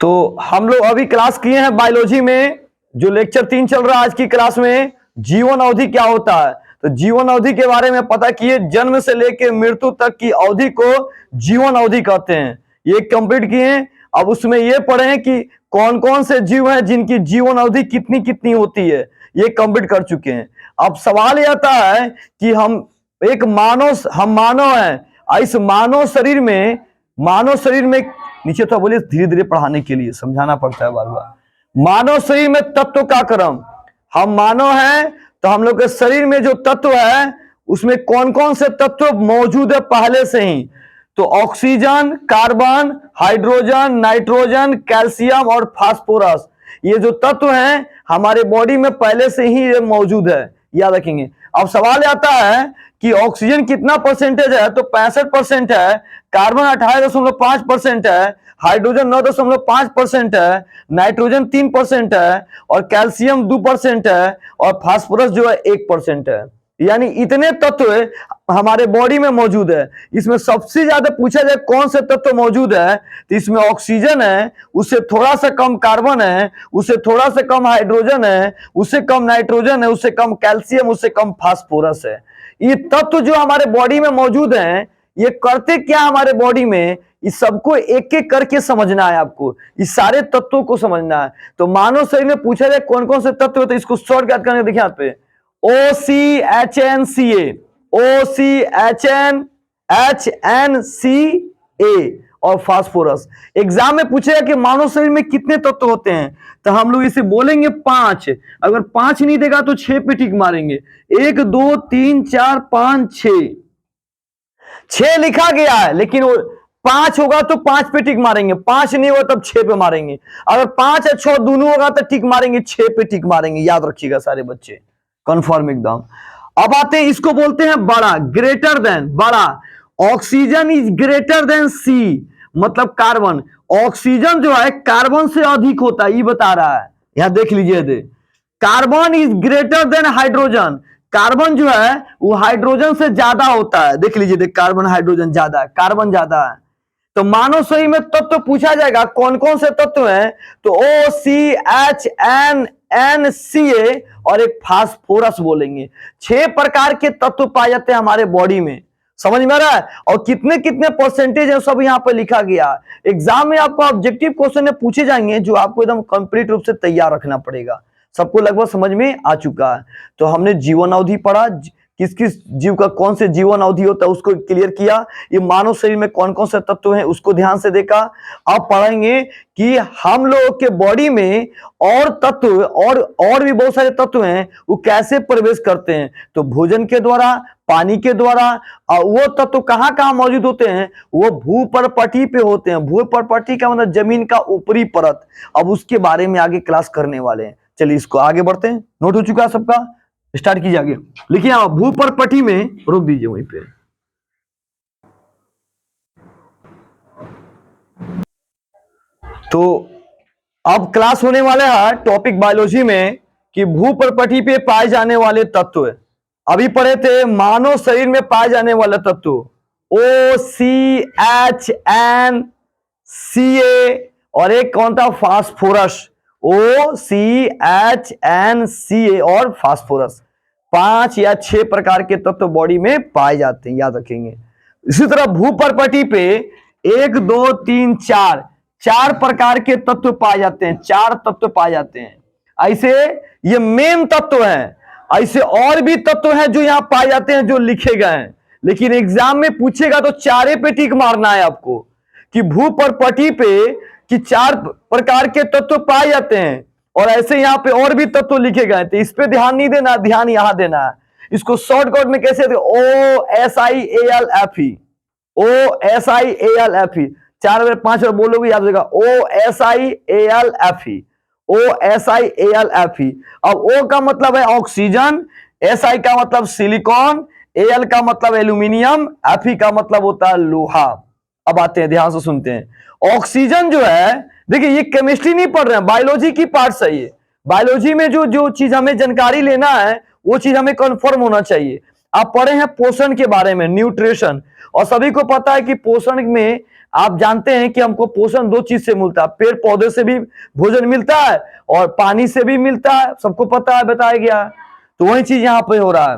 तो हम लोग अभी क्लास किए हैं बायोलॉजी में, जो लेक्चर 3 चल रहा है आज की क्लास में, जीवन अवधि क्या होता है। तो जीवन अवधि के बारे में पता किए, जन्म से लेकर मृत्यु तक की अवधि को जीवन अवधि कहते हैं। ये कंप्लीट किए। अब उसमें ये पढ़े हैं कि कौन कौन से जीव हैं जिनकी जीवन अवधि कितनी कितनी होती है, ये कंप्लीट कर चुके हैं। अब सवाल ये आता है कि हम मानव हैं, इस मानव शरीर में नीचे तो बोलिए, धीरे धीरे पढ़ाने के लिए समझाना पड़ता है बार बार। मानव शरीर में तत्व का क्रम, हम मानव हैं तो हम लोग के शरीर में जो तत्व है उसमें कौन कौन से तत्व मौजूद है पहले से ही। तो oxygen, carbon, hydrogen, nitrogen, calcium और फास्फोरस, ये जो तत्व हैं हमारे बॉडी में पहले से ही ये मौजूद है, याद रखेंगे। अब सवाल आता है कि ऑक्सीजन कितना परसेंटेज है, तो 65% है, कार्बन 18.5% है, हाइड्रोजन 9.5% है, नाइट्रोजन 3% है और कैल्शियम 2% है और फास्फोरस जो है 1% है। यानी इतने तत्व हमारे बॉडी में मौजूद है। इसमें सबसे ज्यादा पूछा जाए कौन से तत्व मौजूद है, तो इसमें ऑक्सीजन है, उससे थोड़ा सा कम कार्बन है, उससे थोड़ा सा कम हाइड्रोजन है, उससे कम नाइट्रोजन है, उससे कम कैल्शियम, उससे कम फास्फोरस है। ये तत्व जो हमारे बॉडी में मौजूद हैं, ये करते क्या हमारे बॉडी में, इस सबको एक एक करके समझना है आपको, इस सारे तत्वों को समझना है। तो मानव शरीर में पूछा जाए कौन कौन से तत्व होते हैं, इसको शॉर्ट याद करके देखिए यहाँ पे, OCHNCA, OCHNHNCA और फास्फोरस। एग्जाम में पूछेगा कि मानव शरीर में कितने तत्व होते हैं, तो हम लोग इसे बोलेंगे 5। अगर 5 नहीं देगा तो 6 पे टिक मारेंगे। 1 2 3 4 5 6 लिखा गया है, लेकिन 5 होगा तो 5 पे टिक मारेंगे, 5 नहीं होगा तब 6 पे मारेंगे। अगर 5 या 6 दोनों होगा तो टिक मारेंगे, 6 पे टिक मारेंगे। याद रखिएगा सारे बच्चे, कंफर्म एकदम। अब आते हैं, इसको बोलते हैं बड़ा, ग्रेटर देन, बड़ा। ऑक्सीजन इज ग्रेटर देन सी, मतलब कार्बन। ऑक्सीजन जो है कार्बन से अधिक होता है, ये बता रहा है। यहां देख लीजिए, carbon is greater than hydrogen. Carbon जो है वो हाइड्रोजन से ज्यादा होता है। देख लीजिए, देख, कार्बन हाइड्रोजन ज्यादा है, कार्बन ज्यादा है। तो मानव शरीर में तत्व पूछा जाएगा कौन कौन से तत्व हैं, तो OCHNNCA और एक फास्फोरस बोलेंगे। 6 प्रकार के तत्व पाए जाते हैं हमारे बॉडी में, समझ में आ रहा है। और कितने कितने परसेंटेज है सब यहाँ पे लिखा गया। एग्जाम में आपको ऑब्जेक्टिव क्वेश्चन में पूछे जाएंगे, जो आपको एकदम कंप्लीट रूप से तैयार रखना पड़ेगा। सबको लगभग समझ में आ चुका है। तो हमने जीवन अवधि पढ़ा, किस किस जीव का कौन से जीवन अवधि होता है उसको क्लियर किया। ये मानव शरीर में कौन कौन से तत्व हैं उसको ध्यान से देखा। अब पढ़ेंगे कि हम लोगों के बॉडी में और तत्व और भी बहुत सारे तत्व हैं, वो कैसे प्रवेश करते हैं। तो भोजन के द्वारा, पानी के द्वारा। और वो तत्व कहाँ कहाँ मौजूद होते हैं, वो भूपर्पटी पे होते हैं। भूपर्पटी का मतलब जमीन का ऊपरी परत। अब उसके बारे में आगे क्लास करने वाले हैं। चलिए इसको आगे बढ़ते हैं। नोट हो चुका है सबका, स्टार्ट कीजिए आगे। लिखिए आप भूपर्पटी में, रोक दीजिए वहीं पे। तो अब क्लास होने वाला है टॉपिक बायोलॉजी में कि भूपर्पटी पे पाए जाने वाले तत्व। अभी पढ़े थे मानव शरीर में पाए जाने वाले तत्व, OCHNCA और एक कौन था, फास्फोरस। OCHNCA और फास्फोरस। 5 या 6 प्रकार के तत्व बॉडी में पाए जाते हैं, याद रखेंगे। इसी तरह भूपर्पटी पे 1 2 3 4 प्रकार के तत्व पाए जाते हैं। 4 तत्व पाए जाते हैं। ऐसे ये मेन तत्व हैं। ऐसे और भी तत्व हैं जो यहां पाए जाते हैं, जो लिखे गए हैं। लेकिन एग्जाम में पूछेगा तो 4 पे टिक मारना है आपको कि भूपर्पटी पे कि 4 प्रकार के तत्व पाए जाते हैं। और ऐसे यहाँ पे और भी तत्व लिखे गए थे, इस पे ध्यान नहीं देना, ध्यान यहां देना है। इसको शॉर्टकट में कैसे, OSIALFE, OSIALFE। 4 बार 5 बार बोलोगे याद रहेगा, OSIALFE, OSIALFE। अब O का मतलब है ऑक्सीजन, SI का मतलब सिलिकॉन, AL का मतलब एल्यूमिनियम, FE का मतलब होता है लोहा। अब आते हैं, ध्यान से सुनते हैं। ऑक्सीजन जो है, देखिए ये केमिस्ट्री नहीं पढ़ रहे हैं, बायोलॉजी की पार्ट सही है। बायोलॉजी में जो जो चीज हमें जानकारी लेना है वो चीज हमें कंफर्म होना चाहिए। आप पढ़े हैं पोषण के बारे में, न्यूट्रिशन, और सभी को पता है कि पोषण में आप जानते हैं कि हमको पोषण दो चीज से मिलता है, पेड़ पौधे से भी भोजन मिलता है और पानी से भी मिलता है, सबको पता है, बताया गया है। तो वही चीज यहाँ पे हो रहा है।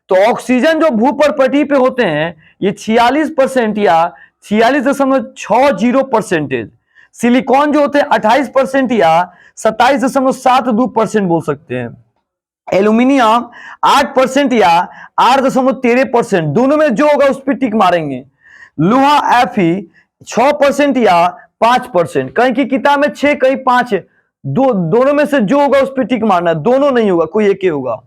तो ऑक्सीजन जो भूपर्पटी पे होते हैं ये 46% या 46.60%, सिलिकॉन जो होते हैं 28% या 27.72% बोल सकते हैं, एल्यूमिनियम 8% या 8.13%, दोनों में जो होगा उस पर टिक मारेंगे। लोहा Fe 6% या 5%, कहीं की किताब में 6 कहीं 5 है, दोनों में से जो होगा उस पर टिक मारना है, दोनों नहीं होगा, कोई एक ही होगा।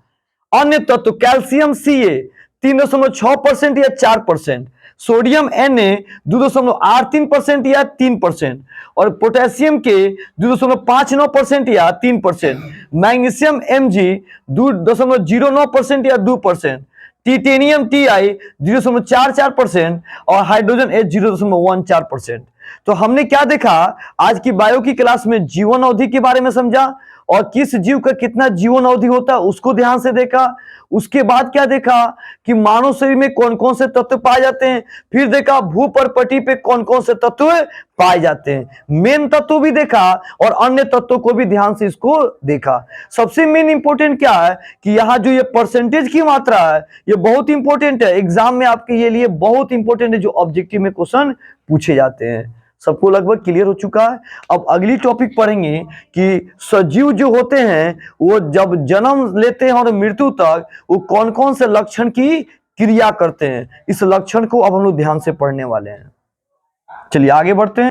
अन्य तत्व कैल्शियम Ca 3.6% या 4%, सोडियम Na 2.83% या 3%, और पोटेशियम के 2.59% या 3%, मैग्नीशियम Mg 2.09% या 2%, टिटेनियम Ti 0.44% और हाइड्रोजन H 0.14%। तो हमने क्या देखा आज की बायो की क्लास में, जीवन अवधि के बारे में समझा और किस जीव का कितना जीवन अवधि होता है उसको ध्यान से देखा। उसके बाद क्या देखा कि मानव शरीर में कौन कौन से तत्व पाए जाते हैं, फिर देखा भूपर्पटी पे कौन कौन से तत्व पाए जाते हैं, मेन तत्व भी देखा और अन्य तत्वों को भी ध्यान से इसको देखा। सबसे मेन इंपॉर्टेंट क्या है कि यहाँ जो ये परसेंटेज की मात्रा है ये बहुत इंपॉर्टेंट है, एग्जाम में आपके ये लिए बहुत इंपॉर्टेंट है, जो ऑब्जेक्टिव में क्वेश्चन पूछे जाते हैं। सबको लगभग क्लियर हो चुका है। अब अगली टॉपिक पढ़ेंगे कि सजीव जो होते हैं वो जब जन्म लेते हैं और मृत्यु तक वो कौन कौन से लक्षण की क्रिया करते हैं, इस लक्षण को अब हम लोग ध्यान से पढ़ने वाले हैं। चलिए आगे बढ़ते हैं।